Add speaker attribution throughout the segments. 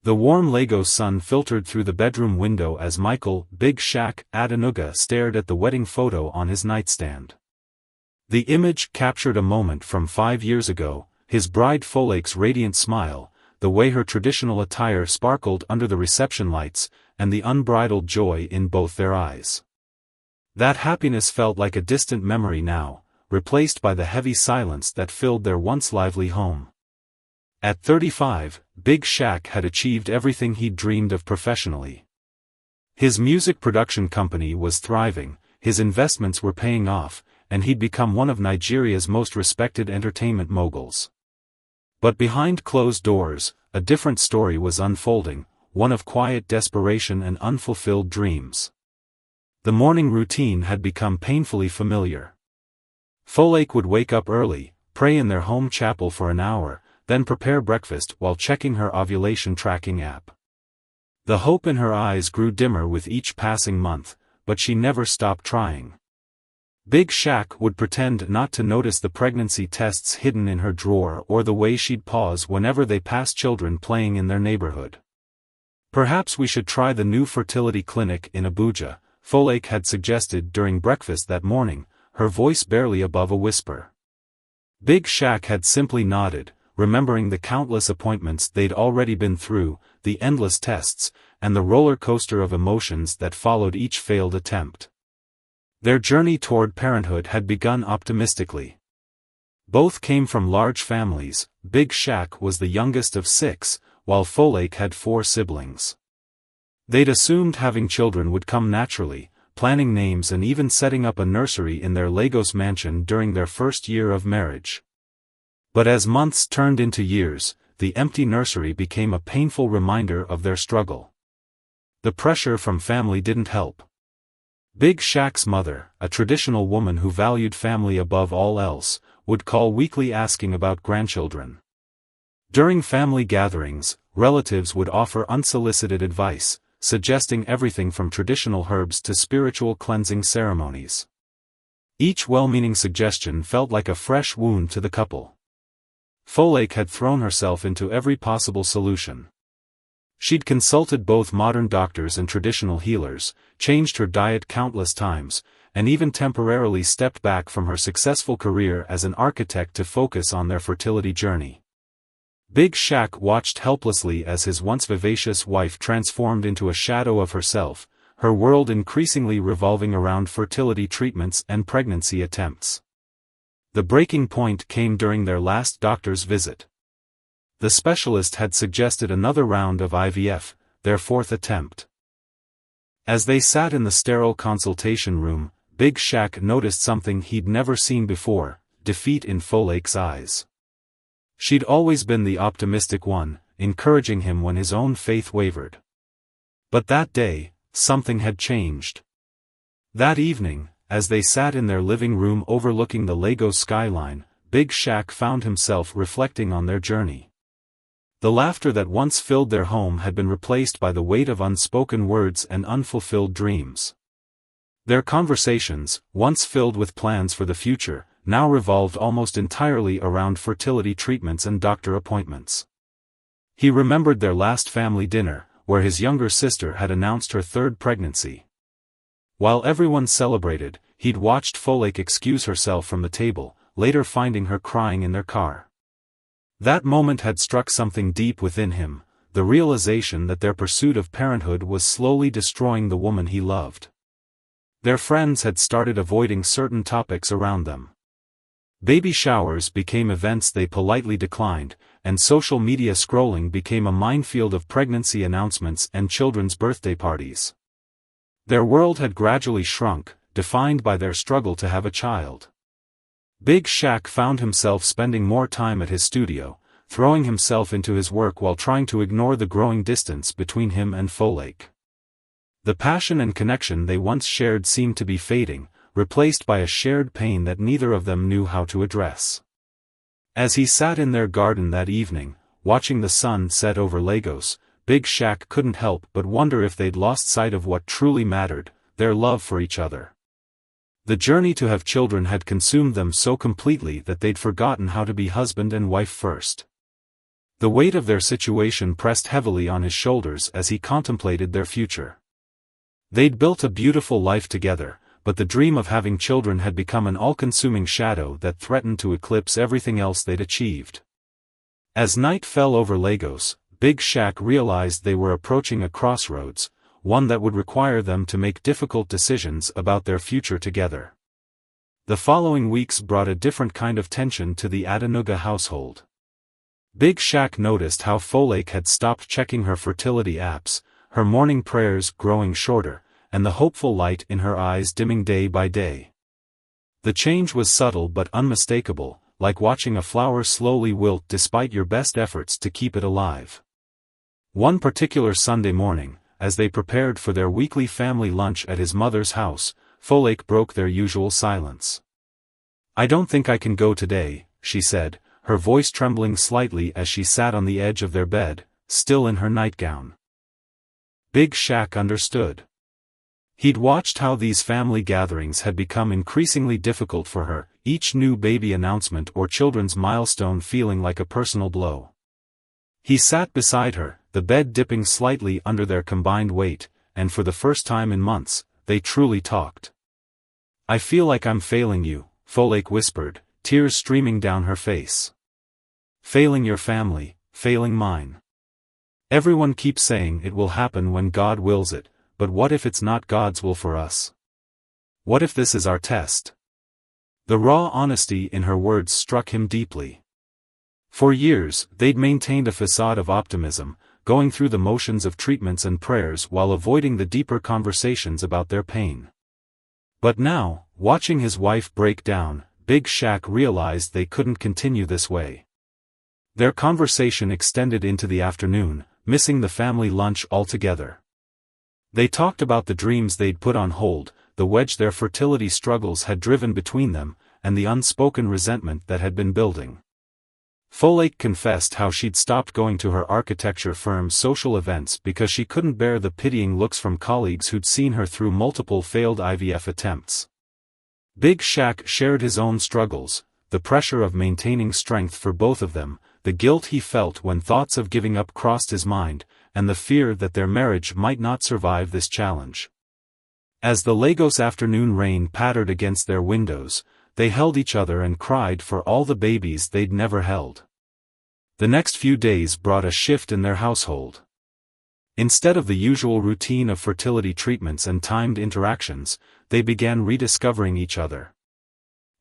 Speaker 1: The warm Lego sun filtered through the bedroom window as Michael, Big Shaq, Adenuga stared at the wedding photo on his nightstand. The image captured a moment from 5 years ago, his bride Folake's radiant smile, the way her traditional attire sparkled under the reception lights, and the unbridled joy in both their eyes. That happiness felt like a distant memory now, replaced by the heavy silence that filled their once lively home. At 35, Big Shaq had achieved everything he'd dreamed of professionally. His music production company was thriving, his investments were paying off, and he'd become one of Nigeria's most respected entertainment moguls. But behind closed doors, a different story was unfolding, one of quiet desperation and unfulfilled dreams. The morning routine had become painfully familiar. Folake would wake up early, pray in their home chapel for an hour, then prepare breakfast while checking her ovulation tracking app. The hope in her eyes grew dimmer with each passing month, but she never stopped trying. Big Shaq would pretend not to notice the pregnancy tests hidden in her drawer or the way she'd pause whenever they passed children playing in their neighborhood. Perhaps we should try the new fertility clinic in Abuja, Folake had suggested during breakfast that morning, her voice barely above a whisper. Big Shaq had simply nodded, remembering the countless appointments they'd already been through, the endless tests, and the roller coaster of emotions that followed each failed attempt. Their journey toward parenthood had begun optimistically. Both came from large families. Big Shaq was the youngest of 6, while Folake had 4 siblings. They'd assumed having children would come naturally, planning names and even setting up a nursery in their Lagos mansion during their first year of marriage. But as months turned into years, the empty nursery became a painful reminder of their struggle. The pressure from family didn't help. Big Shaq's mother, a traditional woman who valued family above all else, would call weekly asking about grandchildren. During family gatherings, relatives would offer unsolicited advice, suggesting everything from traditional herbs to spiritual cleansing ceremonies. Each well-meaning suggestion felt like a fresh wound to the couple. Folake had thrown herself into every possible solution. She'd consulted both modern doctors and traditional healers, changed her diet countless times, and even temporarily stepped back from her successful career as an architect to focus on their fertility journey. Big Shaq watched helplessly as his once vivacious wife transformed into a shadow of herself, her world increasingly revolving around fertility treatments and pregnancy attempts. The breaking point came during their last doctor's visit. The specialist had suggested another round of IVF, their 4th attempt. As they sat in the sterile consultation room, Big Shaq noticed something he'd never seen before: defeat in Folake's eyes. She'd always been the optimistic one, encouraging him when his own faith wavered. But that day, something had changed. That evening, as they sat in their living room overlooking the Lagos skyline, Big Shaq found himself reflecting on their journey. The laughter that once filled their home had been replaced by the weight of unspoken words and unfulfilled dreams. Their conversations, once filled with plans for the future, now revolved almost entirely around fertility treatments and doctor appointments. He remembered their last family dinner, where his younger sister had announced her 3rd pregnancy. While everyone celebrated, he'd watched Folake excuse herself from the table, later finding her crying in their car. That moment had struck something deep within him, the realization that their pursuit of parenthood was slowly destroying the woman he loved. Their friends had started avoiding certain topics around them. Baby showers became events they politely declined, and social media scrolling became a minefield of pregnancy announcements and children's birthday parties. Their world had gradually shrunk, defined by their struggle to have a child. Big Shaq found himself spending more time at his studio, throwing himself into his work while trying to ignore the growing distance between him and Folake. The passion and connection they once shared seemed to be fading, replaced by a shared pain that neither of them knew how to address. As he sat in their garden that evening, watching the sun set over Lagos, Big Shaq couldn't help but wonder if they'd lost sight of what truly mattered: their love for each other. The journey to have children had consumed them so completely that they'd forgotten how to be husband and wife first. The weight of their situation pressed heavily on his shoulders as he contemplated their future. They'd built a beautiful life together, but the dream of having children had become an all-consuming shadow that threatened to eclipse everything else they'd achieved. As night fell over Lagos, Big Shaq realized they were approaching a crossroads, one that would require them to make difficult decisions about their future together. The following weeks brought a different kind of tension to the Adenuga household. Big Shaq noticed how Folake had stopped checking her fertility apps, her morning prayers growing shorter, and the hopeful light in her eyes dimming day by day. The change was subtle but unmistakable, like watching a flower slowly wilt despite your best efforts to keep it alive. One particular Sunday morning, as they prepared for their weekly family lunch at his mother's house, Folake broke their usual silence. "I don't think I can go today," she said, her voice trembling slightly as she sat on the edge of their bed, still in her nightgown. Big Shaq understood. He'd watched how these family gatherings had become increasingly difficult for her, each new baby announcement or children's milestone feeling like a personal blow. He sat beside her, the bed dipping slightly under their combined weight, and for the first time in months, they truly talked. "I feel like I'm failing you," Folake whispered, tears streaming down her face. "Failing your family, failing mine. Everyone keeps saying it will happen when God wills it, but what if it's not God's will for us? What if this is our test?" The raw honesty in her words struck him deeply. For years, they'd maintained a facade of optimism, going through the motions of treatments and prayers while avoiding the deeper conversations about their pain. But now, watching his wife break down, Big Shaq realized they couldn't continue this way. Their conversation extended into the afternoon, missing the family lunch altogether. They talked about the dreams they'd put on hold, the wedge their fertility struggles had driven between them, and the unspoken resentment that had been building. Folake confessed how she'd stopped going to her architecture firm's social events because she couldn't bear the pitying looks from colleagues who'd seen her through multiple failed IVF attempts. Big Shaq shared his own struggles, the pressure of maintaining strength for both of them, the guilt he felt when thoughts of giving up crossed his mind, and the fear that their marriage might not survive this challenge. As the Lagos afternoon rain pattered against their windows, they held each other and cried for all the babies they'd never held. The next few days brought a shift in their household. Instead of the usual routine of fertility treatments and timed interactions, they began rediscovering each other.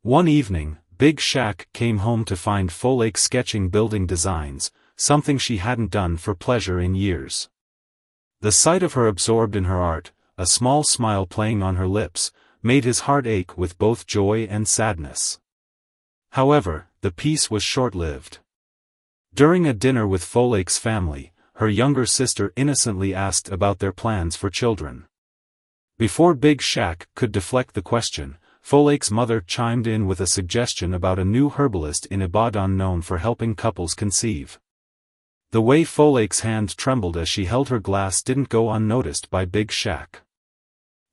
Speaker 1: One evening, Big Shaq came home to find Folake sketching building designs, something she hadn't done for pleasure in years. The sight of her absorbed in her art, a small smile playing on her lips, made his heart ache with both joy and sadness. However, the peace was short-lived. During a dinner with Folake's family, her younger sister innocently asked about their plans for children. Before Big Shaq could deflect the question, Folake's mother chimed in with a suggestion about a new herbalist in Ibadan known for helping couples conceive. The way Folake's hand trembled as she held her glass didn't go unnoticed by Big Shaq.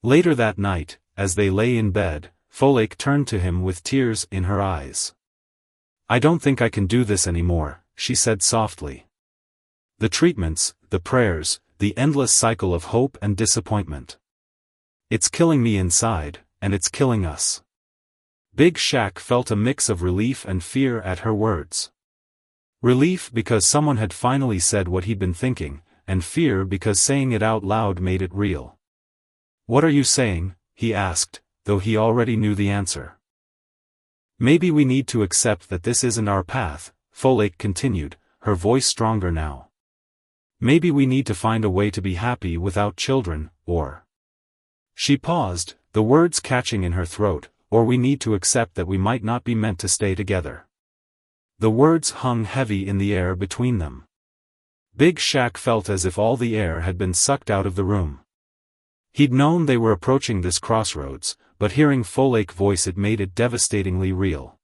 Speaker 1: Later that night, as they lay in bed, Folake turned to him with tears in her eyes. "I don't think I can do this anymore," she said softly. "The treatments, the prayers, the endless cycle of hope and disappointment. It's killing me inside, and it's killing us." Big Shaq felt a mix of relief and fear at her words. Relief because someone had finally said what he'd been thinking, and fear because saying it out loud made it real. "What are you saying?" he asked, though he already knew the answer. "Maybe we need to accept that this isn't our path," Folake continued, her voice stronger now. "Maybe we need to find a way to be happy without children, or..." She paused, the words catching in her throat, "or we need to accept that we might not be meant to stay together." The words hung heavy in the air between them. Big Shaq felt as if all the air had been sucked out of the room. He'd known they were approaching this crossroads, but hearing Folake's voice it made it devastatingly real.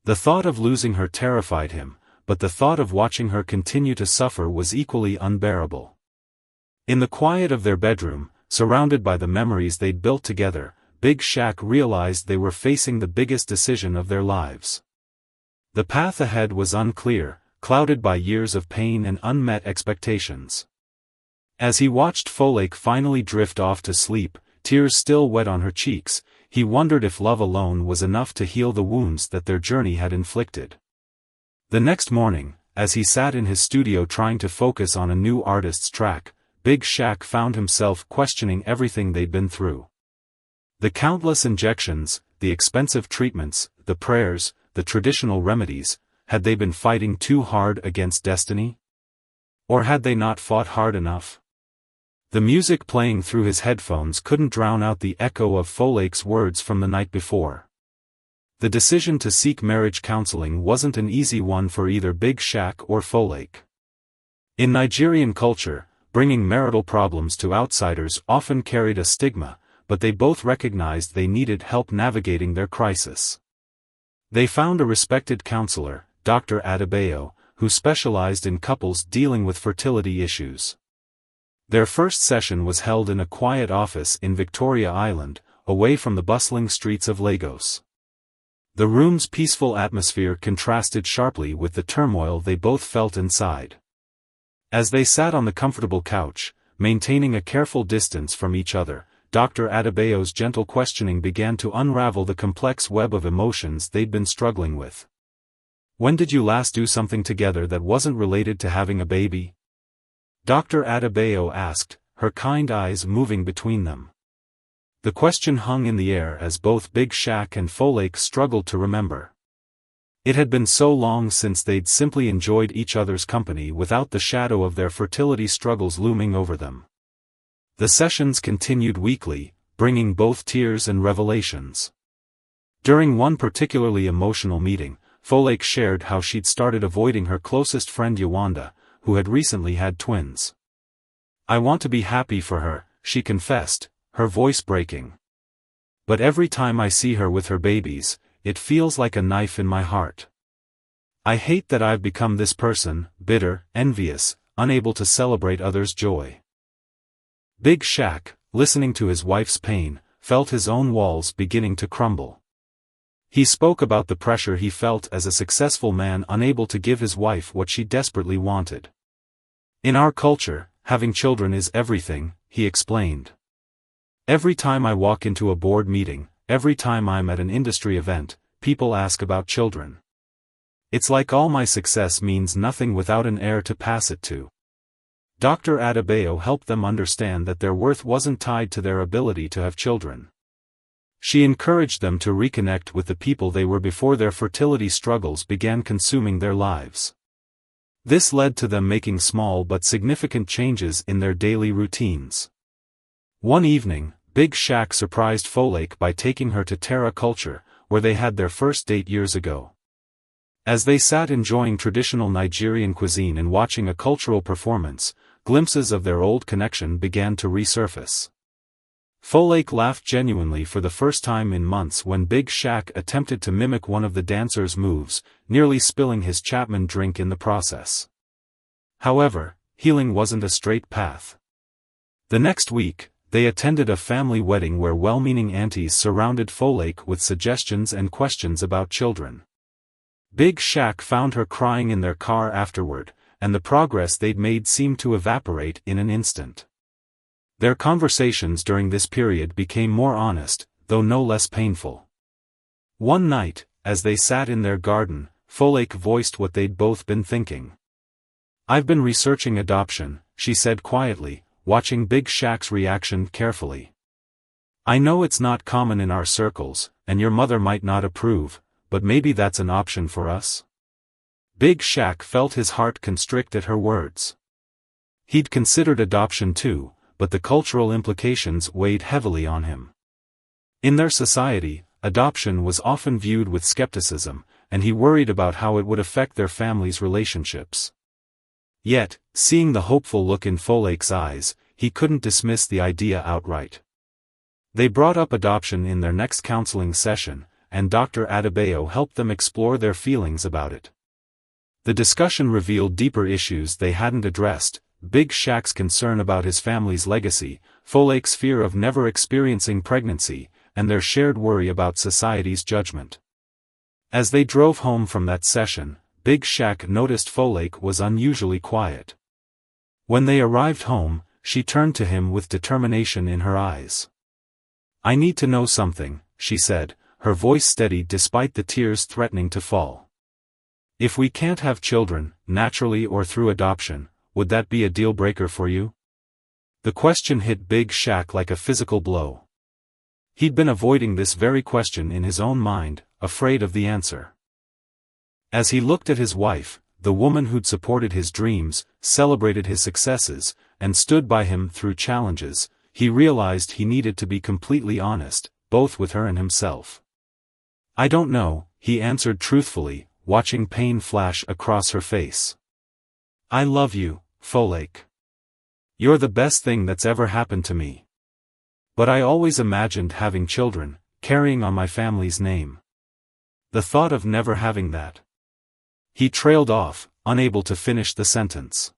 Speaker 1: The thought of losing her terrified him, but the thought of watching her continue to suffer was equally unbearable. In the quiet of their bedroom, surrounded by the memories they'd built together, Big Shaq realized they were facing the biggest decision of their lives. The path ahead was unclear, clouded by years of pain and unmet expectations. As he watched Folake finally drift off to sleep, tears still wet on her cheeks, he wondered if love alone was enough to heal the wounds that their journey had inflicted. The next morning, as he sat in his studio trying to focus on a new artist's track, Big Shaq found himself questioning everything they'd been through. The countless injections, the expensive treatments, the prayers, the traditional remedies, had they been fighting too hard against destiny? Or had they not fought hard enough? The music playing through his headphones couldn't drown out the echo of Folake's words from the night before. The decision to seek marriage counseling wasn't an easy one for either Big Shaq or Folake. In Nigerian culture, bringing marital problems to outsiders often carried a stigma, but they both recognized they needed help navigating their crisis. They found a respected counselor, Dr. Adebayo, who specialized in couples dealing with fertility issues. Their first session was held in a quiet office in Victoria Island, away from the bustling streets of Lagos. The room's peaceful atmosphere contrasted sharply with the turmoil they both felt inside. As they sat on the comfortable couch, maintaining a careful distance from each other, Dr. Adebayo's gentle questioning began to unravel the complex web of emotions they'd been struggling with. "When did you last do something together that wasn't related to having a baby?" Dr. Adebayo asked, her kind eyes moving between them. The question hung in the air as both Big Shaq and Folake struggled to remember. It had been so long since they'd simply enjoyed each other's company without the shadow of their fertility struggles looming over them. The sessions continued weekly, bringing both tears and revelations. During one particularly emotional meeting, Folake shared how she'd started avoiding her closest friend Yawanda, who had recently had twins. "I want to be happy for her," she confessed, her voice breaking. "But every time I see her with her babies, it feels like a knife in my heart. I hate that I've become this person, bitter, envious, unable to celebrate others' joy." Big Shaq, listening to his wife's pain, felt his own walls beginning to crumble. He spoke about the pressure he felt as a successful man unable to give his wife what she desperately wanted. "In our culture, having children is everything," he explained. "Every time I walk into a board meeting, every time I'm at an industry event, people ask about children. It's like all my success means nothing without an heir to pass it to." Dr. Adebayo helped them understand that their worth wasn't tied to their ability to have children. She encouraged them to reconnect with the people they were before their fertility struggles began consuming their lives. This led to them making small but significant changes in their daily routines. One evening, Big Shaq surprised Folake by taking her to Terra Culture, where they had their first date years ago. As they sat enjoying traditional Nigerian cuisine and watching a cultural performance, glimpses of their old connection began to resurface. Folake laughed genuinely for the first time in months when Big Shaq attempted to mimic one of the dancer's moves, nearly spilling his Chapman drink in the process. However, healing wasn't a straight path. The next week, they attended a family wedding where well-meaning aunties surrounded Folake with suggestions and questions about children. Big Shaq found her crying in their car afterward, and the progress they'd made seemed to evaporate in an instant. Their conversations during this period became more honest, though no less painful. One night, as they sat in their garden, Folake voiced what they'd both been thinking. "I've been researching adoption," she said quietly, watching Big Shaq's reaction carefully. "I know it's not common in our circles, and your mother might not approve, but maybe that's an option for us." Big Shaq felt his heart constrict at her words. He'd considered adoption too, but the cultural implications weighed heavily on him. In their society, adoption was often viewed with skepticism, and he worried about how it would affect their family's relationships. Yet, seeing the hopeful look in Folake's eyes, he couldn't dismiss the idea outright. They brought up adoption in their next counseling session, and Dr. Adebayo helped them explore their feelings about it. The discussion revealed deeper issues they hadn't addressed: Big Shaq's concern about his family's legacy, Folake's fear of never experiencing pregnancy, and their shared worry about society's judgment. As they drove home from that session, Big Shaq noticed Folake was unusually quiet. When they arrived home, she turned to him with determination in her eyes. "I need to know something," she said, her voice steady despite the tears threatening to fall. "If we can't have children, naturally or through adoption, would that be a deal-breaker for you?" The question hit Big Shaq like a physical blow. He'd been avoiding this very question in his own mind, afraid of the answer. As he looked at his wife, the woman who'd supported his dreams, celebrated his successes, and stood by him through challenges, he realized he needed to be completely honest, both with her and himself. "I don't know," he answered truthfully, watching pain flash across her face. "I love you, Folake. You're the best thing that's ever happened to me. But I always imagined having children, carrying on my family's name. The thought of never having that." He trailed off, unable to finish the sentence.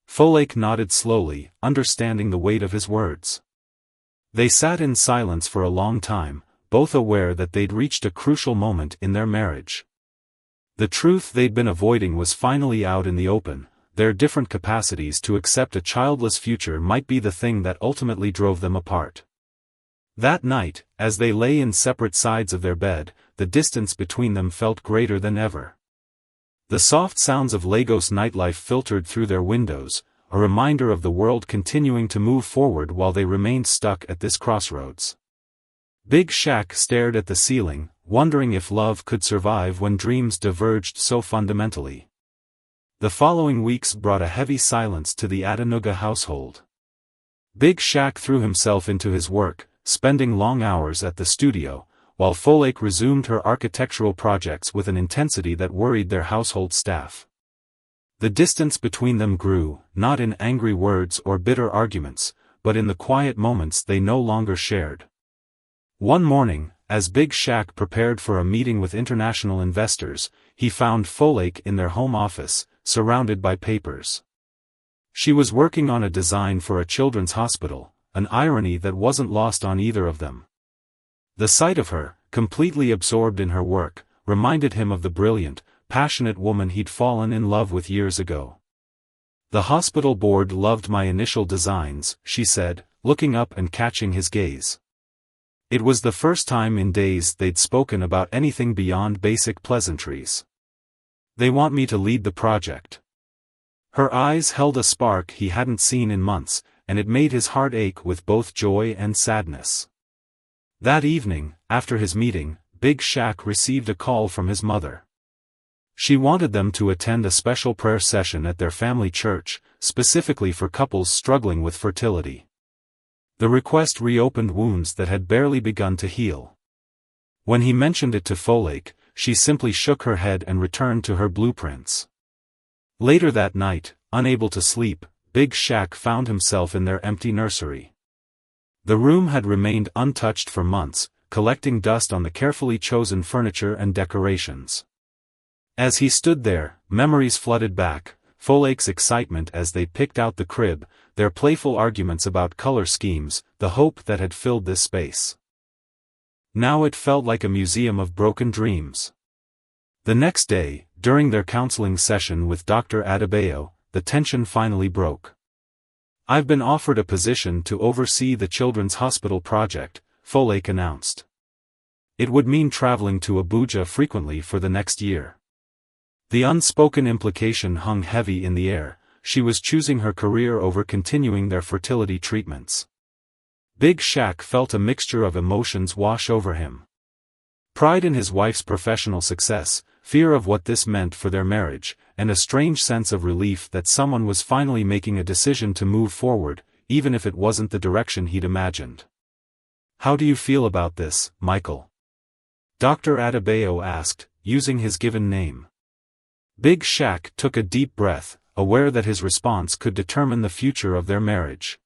Speaker 1: Folake nodded slowly, understanding the weight of his words. They sat in silence for a long time, both aware that they'd reached a crucial moment in their marriage. The truth they'd been avoiding was finally out in the open. Their different capacities to accept a childless future might be the thing that ultimately drove them apart. That night, as they lay in separate sides of their bed, the distance between them felt greater than ever. The soft sounds of Lagos nightlife filtered through their windows, a reminder of the world continuing to move forward while they remained stuck at this crossroads. Big Shaq stared at the ceiling, wondering if love could survive when dreams diverged so fundamentally. The following weeks brought a heavy silence to the Adenuga household. Big Shaq threw himself into his work, spending long hours at the studio, while Folake resumed her architectural projects with an intensity that worried their household staff. The distance between them grew, not in angry words or bitter arguments, but in the quiet moments they no longer shared. One morning, as Big Shaq prepared for a meeting with international investors, he found Folake in their home office, surrounded by papers. She was working on a design for a children's hospital, an irony that wasn't lost on either of them. The sight of her, completely absorbed in her work, reminded him of the brilliant, passionate woman he'd fallen in love with years ago. "The hospital board loved my initial designs," she said, looking up and catching his gaze. It was the first time in days they'd spoken about anything beyond basic pleasantries. "They want me to lead the project." Her eyes held a spark he hadn't seen in months, and it made his heart ache with both joy and sadness. That evening, after his meeting, Big Shaq received a call from his mother. She wanted them to attend a special prayer session at their family church, specifically for couples struggling with fertility. The request reopened wounds that had barely begun to heal. When he mentioned it to Folake, she simply shook her head and returned to her blueprints. Later that night, unable to sleep, Big Shaq found himself in their empty nursery. The room had remained untouched for months, collecting dust on the carefully chosen furniture and decorations. As he stood there, memories flooded back, Folake's excitement as they picked out the crib, their playful arguments about color schemes, the hope that had filled this space. Now it felt like a museum of broken dreams. The next day, during their counseling session with Dr. Adebayo, the tension finally broke. "I've been offered a position to oversee the children's hospital project," Folake announced. It would mean traveling to Abuja frequently for the next year. The unspoken implication hung heavy in the air. She was choosing her career over continuing their fertility treatments. Big Shaq felt a mixture of emotions wash over him. Pride in his wife's professional success, fear of what this meant for their marriage, and a strange sense of relief that someone was finally making a decision to move forward, even if it wasn't the direction he'd imagined. "How do you feel about this, Michael?" Dr. Adebayo asked, using his given name. Big Shaq took a deep breath, aware that his response could determine the future of their marriage.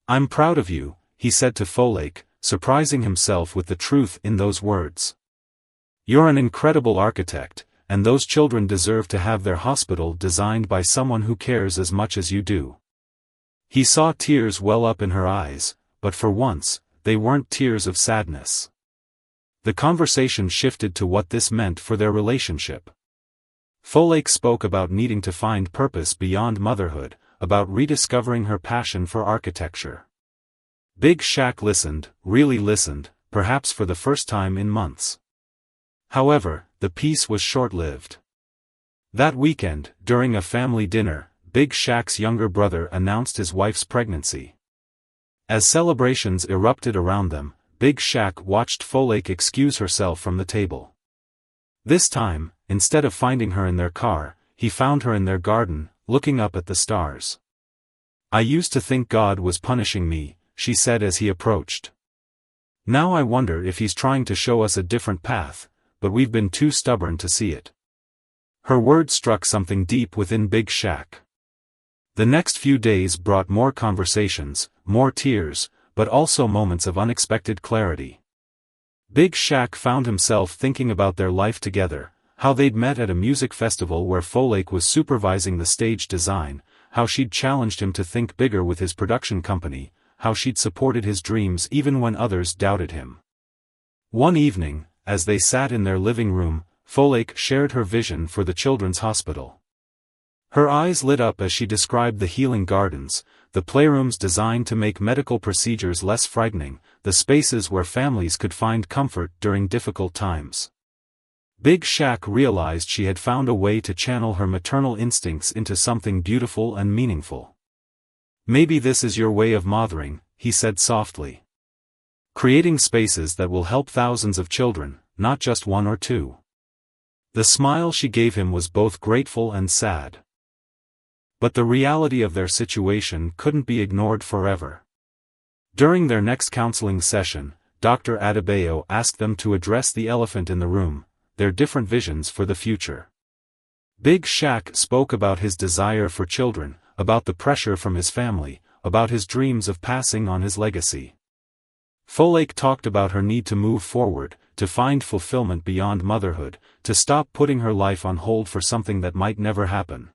Speaker 1: "I'm proud of you," he said to Folake, surprising himself with the truth in those words. "You're an incredible architect, and those children deserve to have their hospital designed by someone who cares as much as you do." He saw tears well up in her eyes, but for once, they weren't tears of sadness. The conversation shifted to what this meant for their relationship. Folake spoke about needing to find purpose beyond motherhood, about rediscovering her passion for architecture. Big Shaq listened, really listened, perhaps for the first time in months. However, the peace was short-lived. That weekend, during a family dinner, Big Shaq's younger brother announced his wife's pregnancy. As celebrations erupted around them, Big Shaq watched Folake excuse herself from the table. This time, instead of finding her in their car, he found her in their garden, looking up at the stars. "I used to think God was punishing me," she said as he approached. "Now I wonder if he's trying to show us a different path, but we've been too stubborn to see it." Her words struck something deep within Big Shaq. The next few days brought more conversations, more tears, but also moments of unexpected clarity. Big Shaq found himself thinking about their life together, how they'd met at a music festival where Folake was supervising the stage design, how she'd challenged him to think bigger with his production company, how she'd supported his dreams even when others doubted him. One evening, as they sat in their living room, Folake shared her vision for the children's hospital. Her eyes lit up as she described the healing gardens, the playrooms designed to make medical procedures less frightening, the spaces where families could find comfort during difficult times. Big Shaq realized she had found a way to channel her maternal instincts into something beautiful and meaningful. "Maybe this is your way of mothering," he said softly. "Creating spaces that will help thousands of children, not just one or two." The smile she gave him was both grateful and sad. But the reality of their situation couldn't be ignored forever. During their next counseling session, Dr. Adebayo asked them to address the elephant in the room, their different visions for the future. Big Shaq spoke about his desire for children, about the pressure from his family, about his dreams of passing on his legacy. Folake talked about her need to move forward, to find fulfillment beyond motherhood, to stop putting her life on hold for something that might never happen.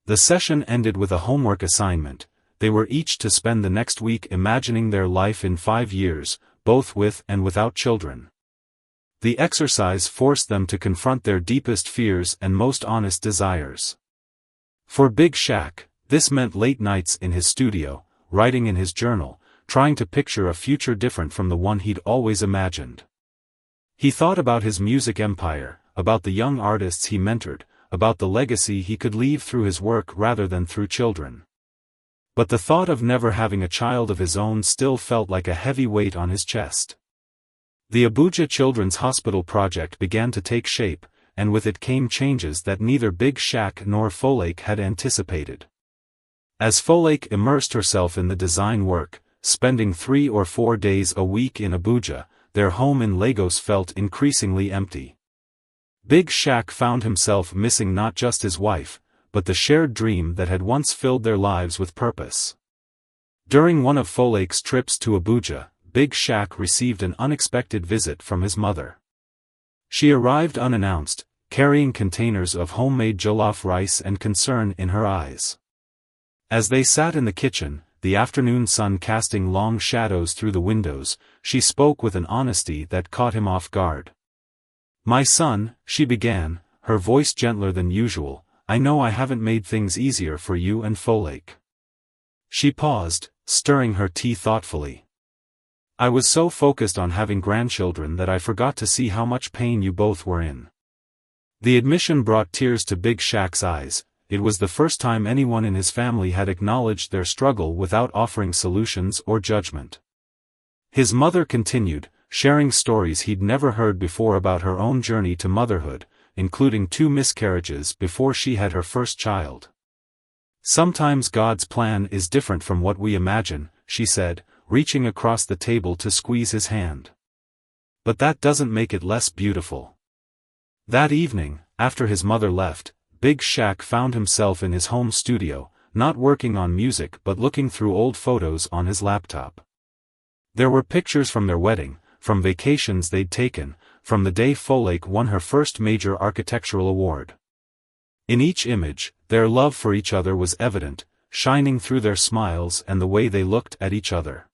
Speaker 1: The session ended with a homework assignment. They were each to spend the next week imagining their life in 5 years, both with and without children. The exercise forced them to confront their deepest fears and most honest desires. For Big Shaq, this meant late nights in his studio, writing in his journal, trying to picture a future different from the one he'd always imagined. He thought about his music empire, about the young artists he mentored, about the legacy he could leave through his work rather than through children. But the thought of never having a child of his own still felt like a heavy weight on his chest. The Abuja Children's Hospital project began to take shape, and with it came changes that neither Big Shaq nor Folake had anticipated. As Folake immersed herself in the design work, spending 3 or 4 days a week in Abuja, their home in Lagos felt increasingly empty. Big Shaq found himself missing not just his wife, but the shared dream that had once filled their lives with purpose. During one of Folake's trips to Abuja, Big Shaq received an unexpected visit from his mother. She arrived unannounced, carrying containers of homemade jollof rice and concern in her eyes. As they sat in the kitchen, the afternoon sun casting long shadows through the windows, she spoke with an honesty that caught him off guard. "My son," she began, her voice gentler than usual, "I know I haven't made things easier for you and Folake." She paused, stirring her tea thoughtfully. "I was so focused on having grandchildren that I forgot to see how much pain you both were in." The admission brought tears to Big Shaq's eyes. It was the first time anyone in his family had acknowledged their struggle without offering solutions or judgment. His mother continued, sharing stories he'd never heard before about her own journey to motherhood, including 2 miscarriages before she had her first child. "Sometimes God's plan is different from what we imagine," she said, reaching across the table to squeeze his hand. "But that doesn't make it less beautiful." That evening, after his mother left, Big Shaq found himself in his home studio, not working on music but looking through old photos on his laptop. There were pictures from their wedding, from vacations they'd taken, from the day Folake won her first major architectural award. In each image, their love for each other was evident, shining through their smiles and the way they looked at each other.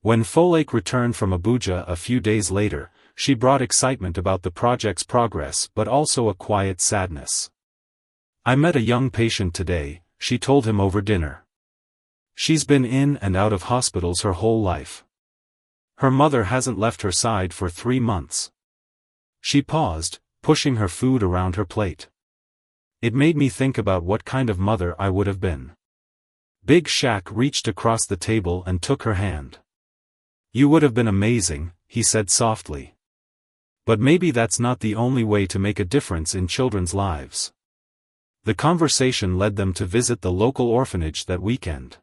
Speaker 1: When Folake returned from Abuja a few days later, she brought excitement about the project's progress but also a quiet sadness. "I met a young patient today," she told him over dinner. "She's been in and out of hospitals her whole life. Her mother hasn't left her side for 3 months." She paused, pushing her food around her plate. "It made me think about what kind of mother I would have been." Big Shaq reached across the table and took her hand. "You would have been amazing," he said softly. "But maybe that's not the only way to make a difference in children's lives." The conversation led them to visit the local orphanage that weekend.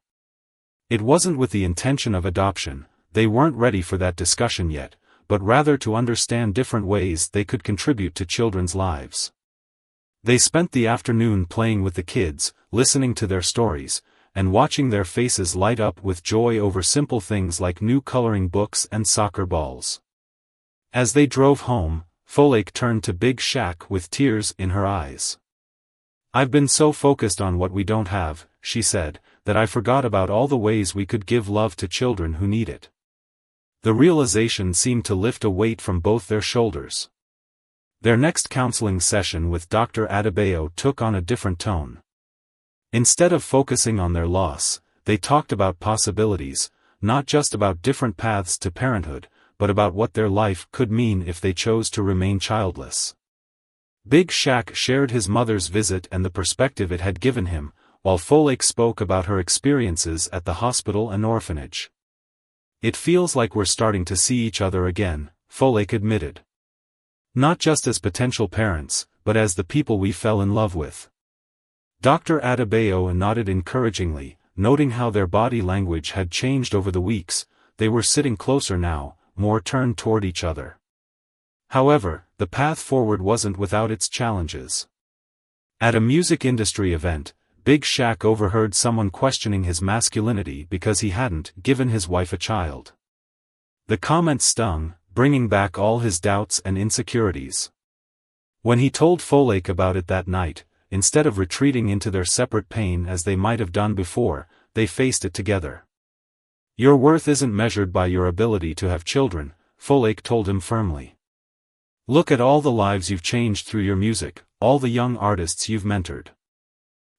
Speaker 1: It wasn't with the intention of adoption, they weren't ready for that discussion yet, but rather to understand different ways they could contribute to children's lives. They spent the afternoon playing with the kids, listening to their stories, and watching their faces light up with joy over simple things like new coloring books and soccer balls. As they drove home, Folake turned to Big Shaq with tears in her eyes. "I've been so focused on what we don't have," she said, "that I forgot about all the ways we could give love to children who need it." The realization seemed to lift a weight from both their shoulders. Their next counseling session with Dr. Adebayo took on a different tone. Instead of focusing on their loss, they talked about possibilities, not just about different paths to parenthood, but about what their life could mean if they chose to remain childless. Big Shaq shared his mother's visit and the perspective it had given him, while Folake spoke about her experiences at the hospital and orphanage. "It feels like we're starting to see each other again," Folake admitted. "Not just as potential parents, but as the people we fell in love with." Dr. Adebayo nodded encouragingly, noting how their body language had changed over the weeks. They were sitting closer now, more turned toward each other. However, the path forward wasn't without its challenges. At a music industry event, Big Shaq overheard someone questioning his masculinity because he hadn't given his wife a child. The comment stung, bringing back all his doubts and insecurities. When he told Folake about it that night, instead of retreating into their separate pain as they might have done before, they faced it together. "Your worth isn't measured by your ability to have children," Folake told him firmly. "Look at all the lives you've changed through your music, all the young artists you've mentored."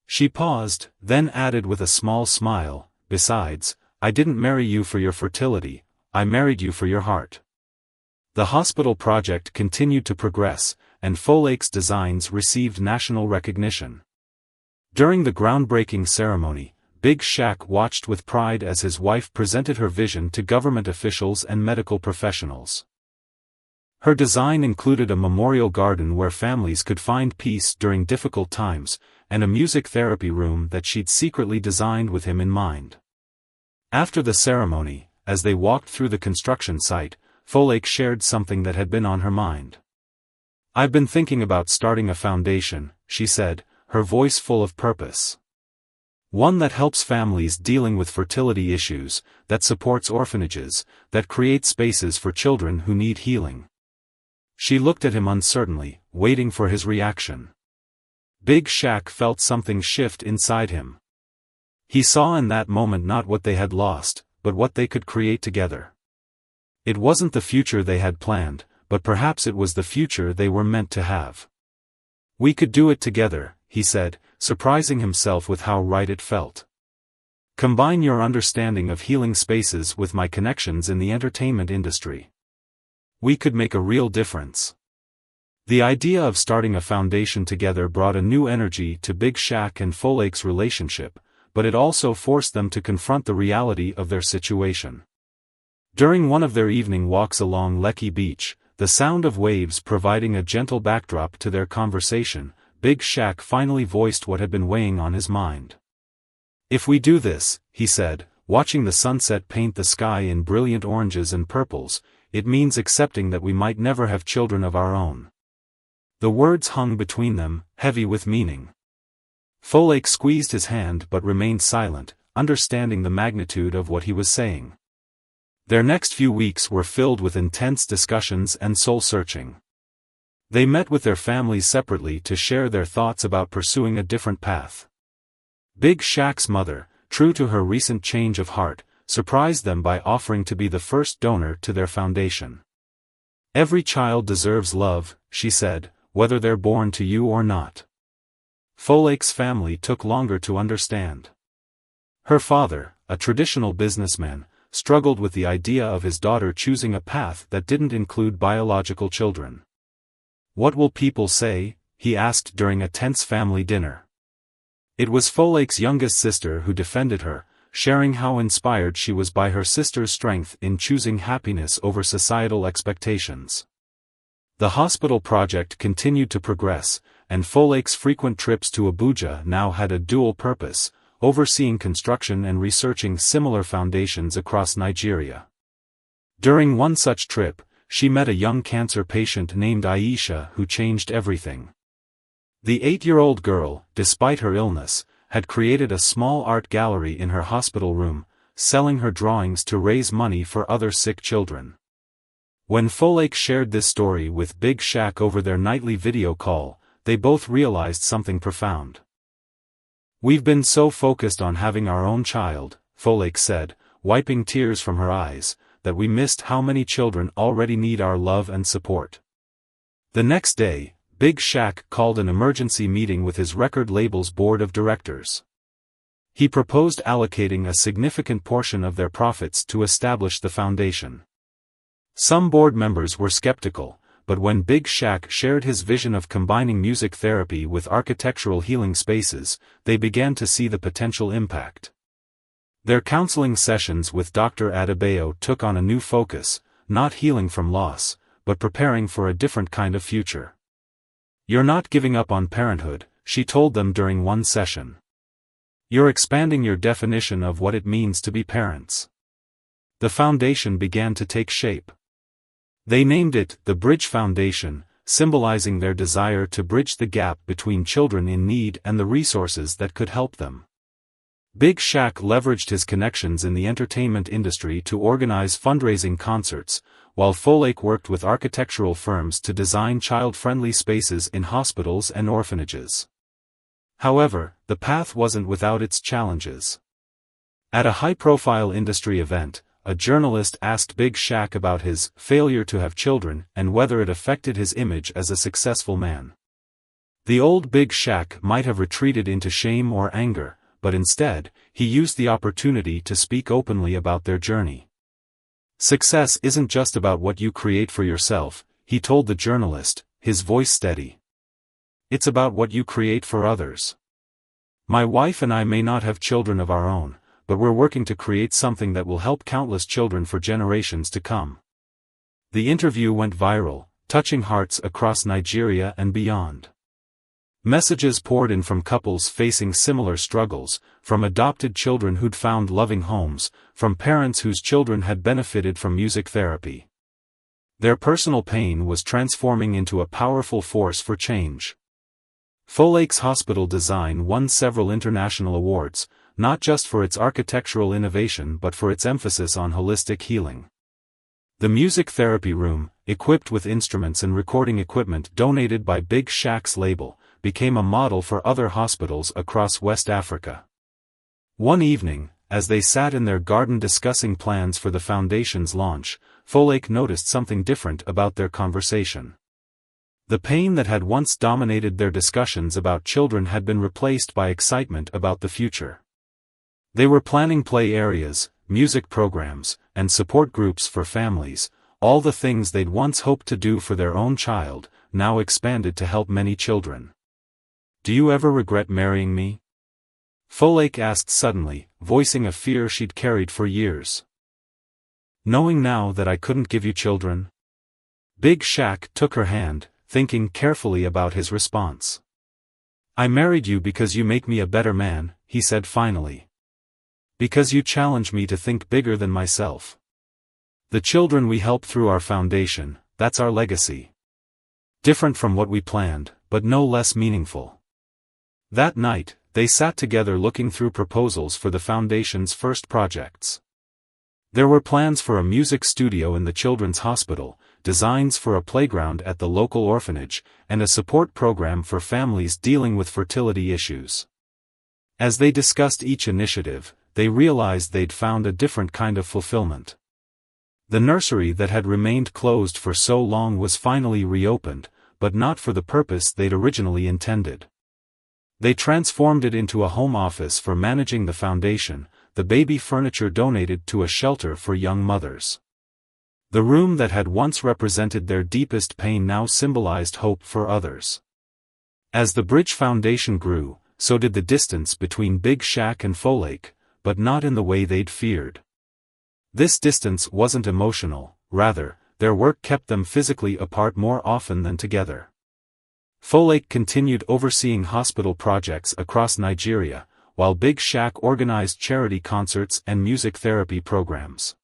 Speaker 1: She paused, then added with a small smile, "Besides, I didn't marry you for your fertility, I married you for your heart." The hospital project continued to progress, and Folake's designs received national recognition. During the groundbreaking ceremony, Big Shaq watched with pride as his wife presented her vision to government officials and medical professionals. Her design included a memorial garden where families could find peace during difficult times, and a music therapy room that she'd secretly designed with him in mind. After the ceremony, as they walked through the construction site, Folake shared something that had been on her mind. "I've been thinking about starting a foundation," she said, her voice full of purpose. "One that helps families dealing with fertility issues, that supports orphanages, that creates spaces for children who need healing." She looked at him uncertainly, waiting for his reaction. Big Shaq felt something shift inside him. He saw in that moment not what they had lost, but what they could create together. It wasn't the future they had planned, but perhaps it was the future they were meant to have. "We could do it together," he said, surprising himself with how right it felt. "Combine your understanding of healing spaces with my connections in the entertainment industry. We could make a real difference." The idea of starting a foundation together brought a new energy to Big Shaq and Folake's relationship, but it also forced them to confront the reality of their situation. During one of their evening walks along Lekki Beach, the sound of waves providing a gentle backdrop to their conversation, Big Shaq finally voiced what had been weighing on his mind. "If we do this," he said, watching the sunset paint the sky in brilliant oranges and purples, "it means accepting that we might never have children of our own." The words hung between them, heavy with meaning. Folake squeezed his hand but remained silent, understanding the magnitude of what he was saying. Their next few weeks were filled with intense discussions and soul-searching. They met with their families separately to share their thoughts about pursuing a different path. Big Shaq's mother, true to her recent change of heart, surprised them by offering to be the first donor to their foundation. Every child deserves love, she said, whether they're born to you or not. Folake's family took longer to understand. Her father, a traditional businessman, struggled with the idea of his daughter choosing a path that didn't include biological children. "What will people say?" he asked during a tense family dinner. It was Folake's youngest sister who defended her, sharing how inspired she was by her sister's strength in choosing happiness over societal expectations. The hospital project continued to progress, and Folake's frequent trips to Abuja now had a dual purpose: overseeing construction and researching similar foundations across Nigeria. During one such trip, she met a young cancer patient named Aisha who changed everything. The 8-year-old girl, despite her illness, had created a small art gallery in her hospital room, selling her drawings to raise money for other sick children. When Folake shared this story with Big Shaq over their nightly video call, they both realized something profound. "We've been so focused on having our own child," Folake said, wiping tears from her eyes, "that we missed how many children already need our love and support." The next day, Big Shaq called an emergency meeting with his record label's board of directors. He proposed allocating a significant portion of their profits to establish the foundation. Some board members were skeptical, but when Big Shaq shared his vision of combining music therapy with architectural healing spaces, they began to see the potential impact. Their counseling sessions with Dr. Adebayo took on a new focus, not healing from loss, but preparing for a different kind of future. "You're not giving up on parenthood," she told them during one session. "You're expanding your definition of what it means to be parents." The foundation began to take shape. They named it the Bridge Foundation, symbolizing their desire to bridge the gap between children in need and the resources that could help them. Big Shaq leveraged his connections in the entertainment industry to organize fundraising concerts, while Folake worked with architectural firms to design child-friendly spaces in hospitals and orphanages. However, the path wasn't without its challenges. At a high-profile industry event, a journalist asked Big Shaq about his failure to have children and whether it affected his image as a successful man. The old Big Shaq might have retreated into shame or anger, but instead, he used the opportunity to speak openly about their journey. "Success isn't just about what you create for yourself," he told the journalist, his voice steady. "It's about what you create for others. My wife and I may not have children of our own, but we're working to create something that will help countless children for generations to come." The interview went viral, touching hearts across Nigeria and beyond. Messages poured in from couples facing similar struggles, from adopted children who'd found loving homes, from parents whose children had benefited from music therapy. Their personal pain was transforming into a powerful force for change. Folake's hospital design won several international awards, not just for its architectural innovation but for its emphasis on holistic healing. The music therapy room, equipped with instruments and recording equipment donated by Big Shaq's label, became a model for other hospitals across West Africa. One evening, as they sat in their garden discussing plans for the foundation's launch, Folake noticed something different about their conversation. The pain that had once dominated their discussions about children had been replaced by excitement about the future. They were planning play areas, music programs, and support groups for families, all the things they'd once hoped to do for their own child, now expanded to help many children. "Do you ever regret marrying me?" Folake asked suddenly, voicing a fear she'd carried for years. "Knowing now that I couldn't give you children?" Big Shaq took her hand, thinking carefully about his response. "I married you because you make me a better man," he said finally. "Because you challenge me to think bigger than myself. The children we help through our foundation, that's our legacy. Different from what we planned, but no less meaningful." That night, they sat together looking through proposals for the foundation's first projects. There were plans for a music studio in the children's hospital, designs for a playground at the local orphanage, and a support program for families dealing with fertility issues. As they discussed each initiative, they realized they'd found a different kind of fulfillment. The nursery that had remained closed for so long was finally reopened, but not for the purpose they'd originally intended. They transformed it into a home office for managing the foundation, the baby furniture donated to a shelter for young mothers. The room that had once represented their deepest pain now symbolized hope for others. As the Bridge Foundation grew, so did the distance between Big Shaq and Folake, but not in the way they'd feared. This distance wasn't emotional, rather, their work kept them physically apart more often than together. Folake continued overseeing hospital projects across Nigeria, while Big Shaq organized charity concerts and music therapy programs.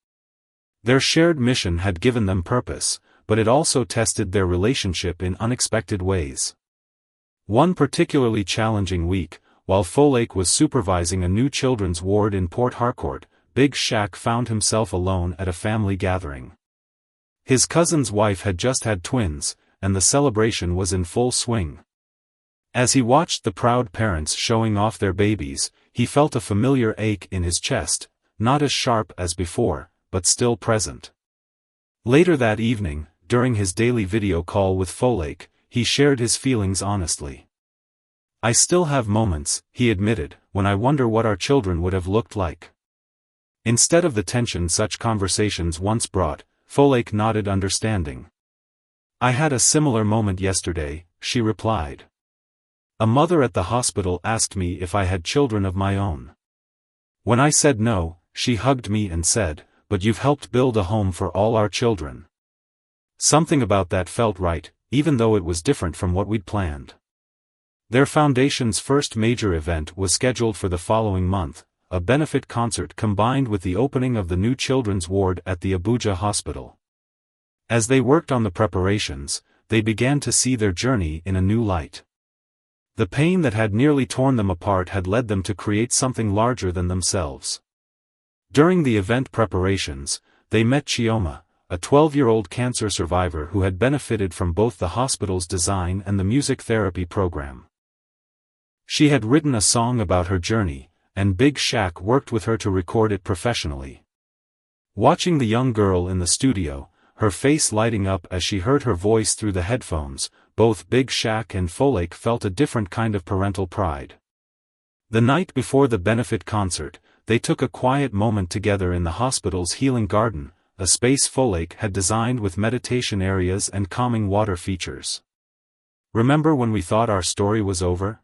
Speaker 1: Their shared mission had given them purpose, but it also tested their relationship in unexpected ways. One particularly challenging week, while Folake was supervising a new children's ward in Port Harcourt, Big Shaq found himself alone at a family gathering. His cousin's wife had just had twins, and the celebration was in full swing. As he watched the proud parents showing off their babies, he felt a familiar ache in his chest, not as sharp as before, but still present. Later that evening, during his daily video call with Folake, he shared his feelings honestly. "I still have moments," he admitted, "when I wonder what our children would have looked like." Instead of the tension such conversations once brought, Folake nodded understanding. "I had a similar moment yesterday," she replied. "A mother at the hospital asked me if I had children of my own. When I said no, she hugged me and said, 'But you've helped build a home for all our children.' Something about that felt right, even though it was different from what we'd planned." Their foundation's first major event was scheduled for the following month, a benefit concert combined with the opening of the new children's ward at the Abuja hospital. As they worked on the preparations, they began to see their journey in a new light. The pain that had nearly torn them apart had led them to create something larger than themselves. During the event preparations, they met Chioma, a 12-year-old cancer survivor who had benefited from both the hospital's design and the music therapy program. She had written a song about her journey, and Big Shaq worked with her to record it professionally. Watching the young girl in the studio, her face lighting up as she heard her voice through the headphones, both Big Shaq and Folake felt a different kind of parental pride. The night before the benefit concert, they took a quiet moment together in the hospital's healing garden, a space Folake had designed with meditation areas and calming water features. "Remember when we thought our story was over?"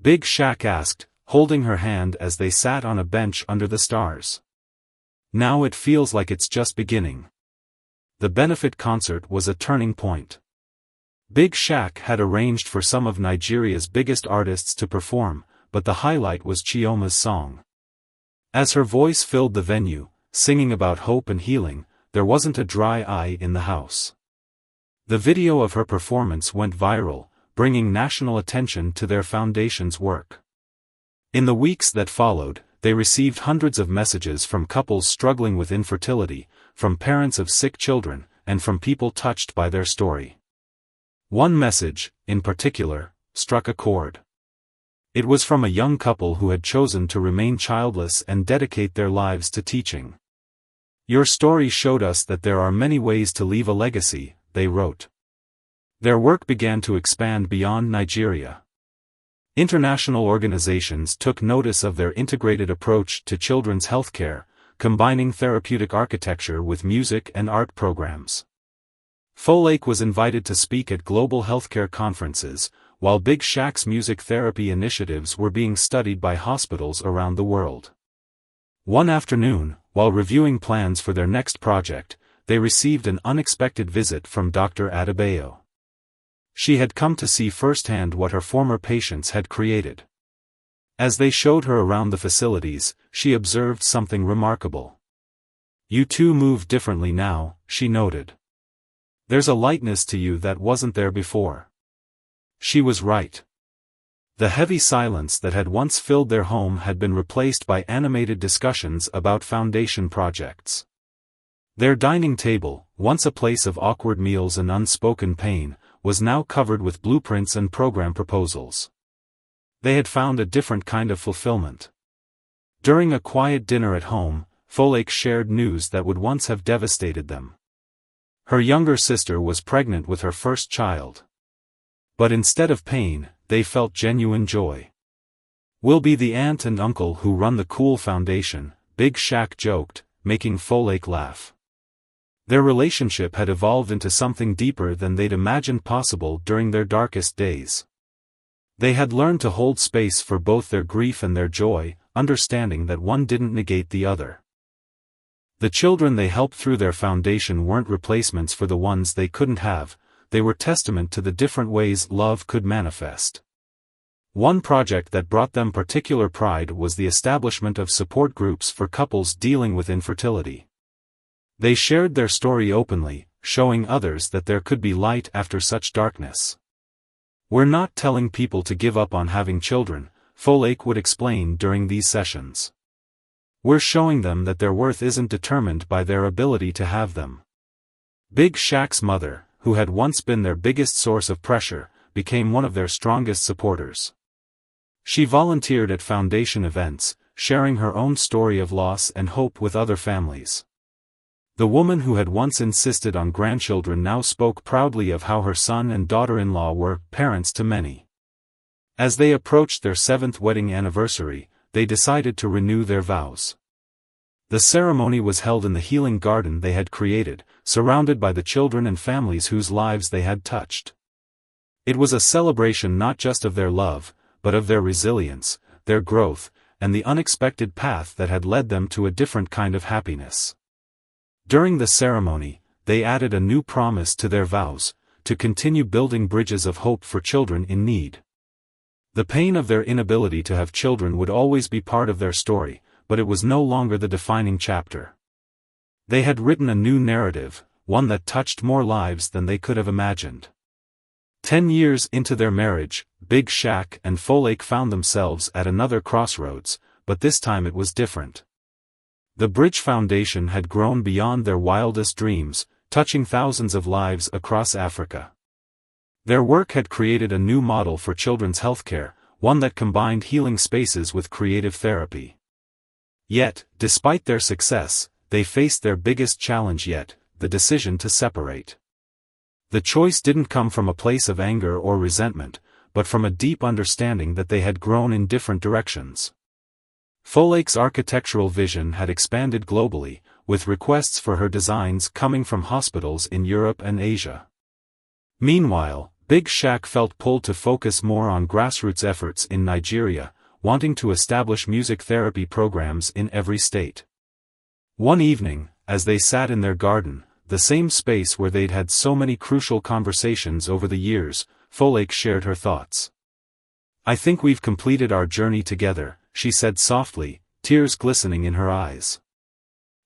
Speaker 1: Big Shaq asked, holding her hand as they sat on a bench under the stars. "Now it feels like it's just beginning." The benefit concert was a turning point. Big Shaq had arranged for some of Nigeria's biggest artists to perform, but the highlight was Chioma's song. As her voice filled the venue, singing about hope and healing, there wasn't a dry eye in the house. The video of her performance went viral, bringing national attention to their foundation's work. In the weeks that followed, they received hundreds of messages from couples struggling with infertility, from parents of sick children, and from people touched by their story. One message, in particular, struck a chord. It was from a young couple who had chosen to remain childless and dedicate their lives to teaching. "Your story showed us that there are many ways to leave a legacy," they wrote. Their work began to expand beyond Nigeria. International organizations took notice of their integrated approach to children's healthcare, combining therapeutic architecture with music and art programs. Folake was invited to speak at global healthcare conferences, while Big Shaq's music therapy initiatives were being studied by hospitals around the world. One afternoon, while reviewing plans for their next project, they received an unexpected visit from Dr. Adebayo. She had come to see firsthand what her former patients had created. As they showed her around the facilities, she observed something remarkable. "You two move differently now," she noted. "There's a lightness to you that wasn't there before." She was right. The heavy silence that had once filled their home had been replaced by animated discussions about foundation projects. Their dining table, once a place of awkward meals and unspoken pain, was now covered with blueprints and program proposals. They had found a different kind of fulfillment. During a quiet dinner at home, Folake shared news that would once have devastated them. Her younger sister was pregnant with her first child. But instead of pain, they felt genuine joy. "We'll be the aunt and uncle who run the cool foundation," Big Shaq joked, making Folake laugh. Their relationship had evolved into something deeper than they'd imagined possible during their darkest days. They had learned to hold space for both their grief and their joy, understanding that one didn't negate the other. The children they helped through their foundation weren't replacements for the ones they couldn't have, they were testament to the different ways love could manifest. One project that brought them particular pride was the establishment of support groups for couples dealing with infertility. They shared their story openly, showing others that there could be light after such darkness. "We're not telling people to give up on having children," Folake would explain during these sessions. "We're showing them that their worth isn't determined by their ability to have them." Big Shaq's mother, who had once been their biggest source of pressure, became one of their strongest supporters. She volunteered at foundation events, sharing her own story of loss and hope with other families. The woman who had once insisted on grandchildren now spoke proudly of how her son and daughter-in-law were parents to many. As they approached their 7th wedding anniversary, they decided to renew their vows. The ceremony was held in the healing garden they had created, surrounded by the children and families whose lives they had touched. It was a celebration not just of their love, but of their resilience, their growth, and the unexpected path that had led them to a different kind of happiness. During the ceremony, they added a new promise to their vows, to continue building bridges of hope for children in need. The pain of their inability to have children would always be part of their story, but it was no longer the defining chapter. They had written a new narrative, one that touched more lives than they could have imagined. 10 years into their marriage, Big Shaq and Folake found themselves at another crossroads, but this time it was different. The Bridge Foundation had grown beyond their wildest dreams, touching thousands of lives across Africa. Their work had created a new model for children's healthcare, one that combined healing spaces with creative therapy. Yet, despite their success, they faced their biggest challenge yet, the decision to separate. The choice didn't come from a place of anger or resentment, but from a deep understanding that they had grown in different directions. Folake's architectural vision had expanded globally, with requests for her designs coming from hospitals in Europe and Asia. Meanwhile, Big Shaq felt pulled to focus more on grassroots efforts in Nigeria, wanting to establish music therapy programs in every state. One evening, as they sat in their garden, the same space where they'd had so many crucial conversations over the years, Folake shared her thoughts. "I think we've completed our journey together," she said softly, tears glistening in her eyes.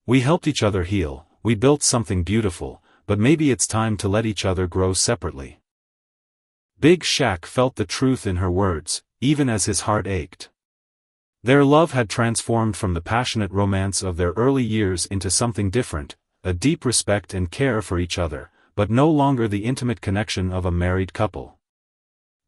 Speaker 1: "We helped each other heal, we built something beautiful, but maybe it's time to let each other grow separately." Big Shaq felt the truth in her words, even as his heart ached. Their love had transformed from the passionate romance of their early years into something different, a deep respect and care for each other, but no longer the intimate connection of a married couple.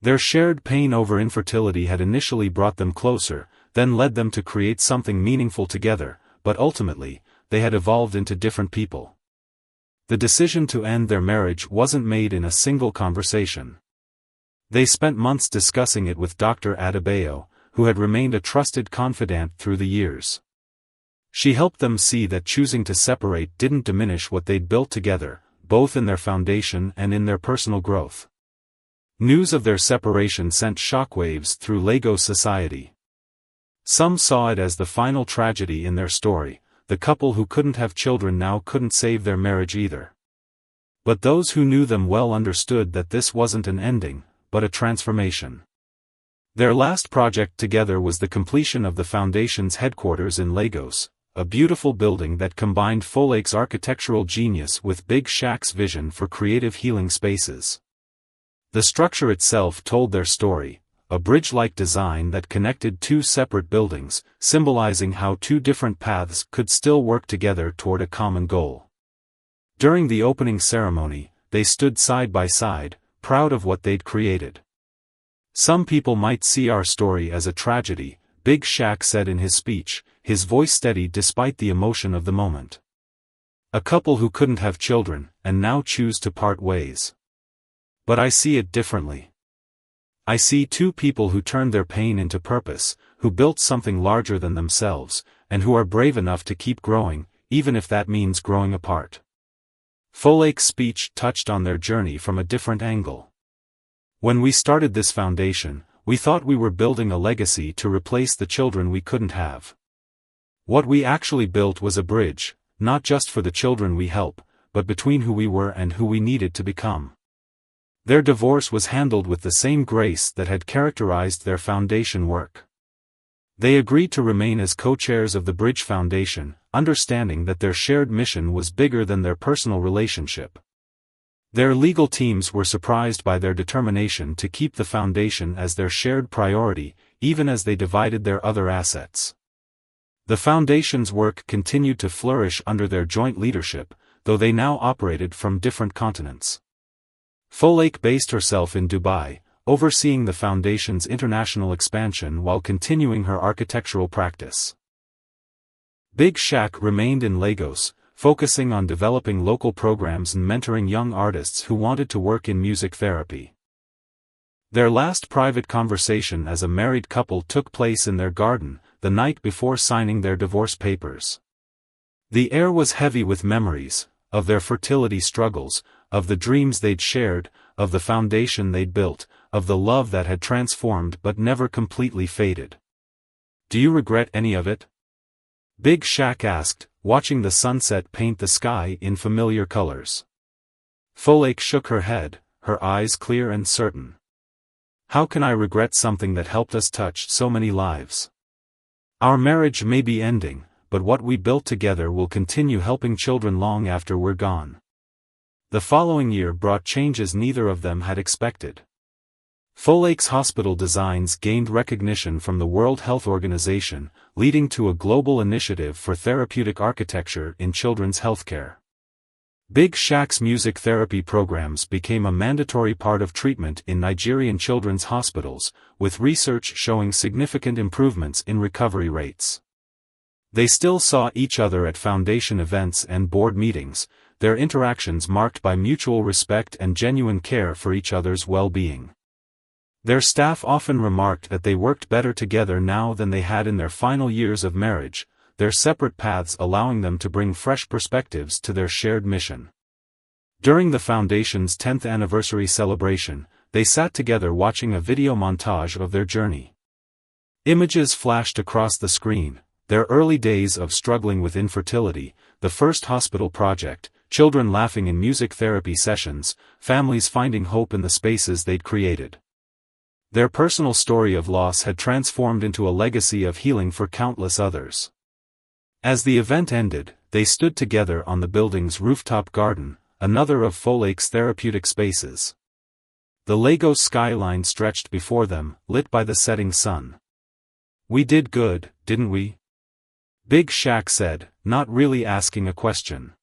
Speaker 1: Their shared pain over infertility had initially brought them closer, then led them to create something meaningful together, but ultimately, they had evolved into different people. The decision to end their marriage wasn't made in a single conversation. They spent months discussing it with Dr. Adebayo, who had remained a trusted confidant through the years. She helped them see that choosing to separate didn't diminish what they'd built together, both in their foundation and in their personal growth. News of their separation sent shockwaves through Lagos society. Some saw it as the final tragedy in their story. The couple who couldn't have children now couldn't save their marriage either. But those who knew them well understood that this wasn't an ending, but a transformation. Their last project together was the completion of the foundation's headquarters in Lagos, a beautiful building that combined Folake's architectural genius with Big Shaq's vision for creative healing spaces. The structure itself told their story, a bridge-like design that connected two separate buildings, symbolizing how two different paths could still work together toward a common goal. During the opening ceremony, they stood side by side, proud of what they'd created. "Some people might see our story as a tragedy," Big Shaq said in his speech, his voice steady despite the emotion of the moment. A couple who couldn't have children, and now choose to part ways. But I see it differently. I see two people who turned their pain into purpose, who built something larger than themselves, and who are brave enough to keep growing, even if that means growing apart. Folake's speech touched on their journey from a different angle. When we started this foundation, we thought we were building a legacy to replace the children we couldn't have. What we actually built was a bridge, not just for the children we help, but between who we were and who we needed to become. Their divorce was handled with the same grace that had characterized their foundation work. They agreed to remain as co-chairs of the Bridge Foundation, understanding that their shared mission was bigger than their personal relationship. Their legal teams were surprised by their determination to keep the foundation as their shared priority, even as they divided their other assets. The foundation's work continued to flourish under their joint leadership, though they now operated from different continents. Folake based herself in Dubai, overseeing the foundation's international expansion while continuing her architectural practice. Big Shaq remained in Lagos, focusing on developing local programs and mentoring young artists who wanted to work in music therapy. Their last private conversation as a married couple took place in their garden, the night before signing their divorce papers. The air was heavy with memories, of their fertility struggles, of the dreams they'd shared, of the foundation they'd built, of the love that had transformed but never completely faded. "Do you regret any of it?" Big Shaq asked, watching the sunset paint the sky in familiar colors. Folake shook her head, her eyes clear and certain. "How can I regret something that helped us touch so many lives? Our marriage may be ending, but what we built together will continue helping children long after we're gone." The following year brought changes neither of them had expected. Folake's hospital designs gained recognition from the World Health Organization, leading to a global initiative for therapeutic architecture in children's healthcare. Big Shaq's music therapy programs became a mandatory part of treatment in Nigerian children's hospitals, with research showing significant improvements in recovery rates. They still saw each other at foundation events and board meetings, their interactions marked by mutual respect and genuine care for each other's well-being. Their staff often remarked that they worked better together now than they had in their final years of marriage, their separate paths allowing them to bring fresh perspectives to their shared mission. During the Foundation's 10th anniversary celebration, they sat together watching a video montage of their journey. Images flashed across the screen, their early days of struggling with infertility, the first hospital project, children laughing in music therapy sessions, families finding hope in the spaces they'd created. Their personal story of loss had transformed into a legacy of healing for countless others. As the event ended, they stood together on the building's rooftop garden, another of Folake's therapeutic spaces. The Lagos skyline stretched before them, lit by the setting sun. "We did good, didn't we?" Big Shaq said, not really asking a question.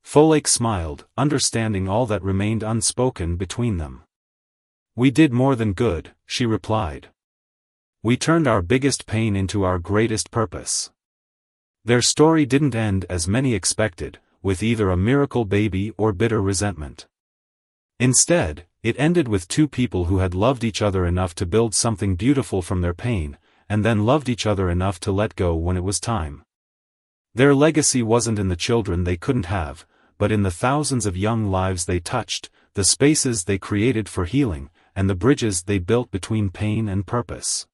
Speaker 1: Folake smiled, understanding all that remained unspoken between them. "We did more than good," she replied. "We turned our biggest pain into our greatest purpose." Their story didn't end as many expected, with either a miracle baby or bitter resentment. Instead, it ended with two people who had loved each other enough to build something beautiful from their pain, and then loved each other enough to let go when it was time. Their legacy wasn't in the children they couldn't have, but in the thousands of young lives they touched, the spaces they created for healing, and the bridges they built between pain and purpose.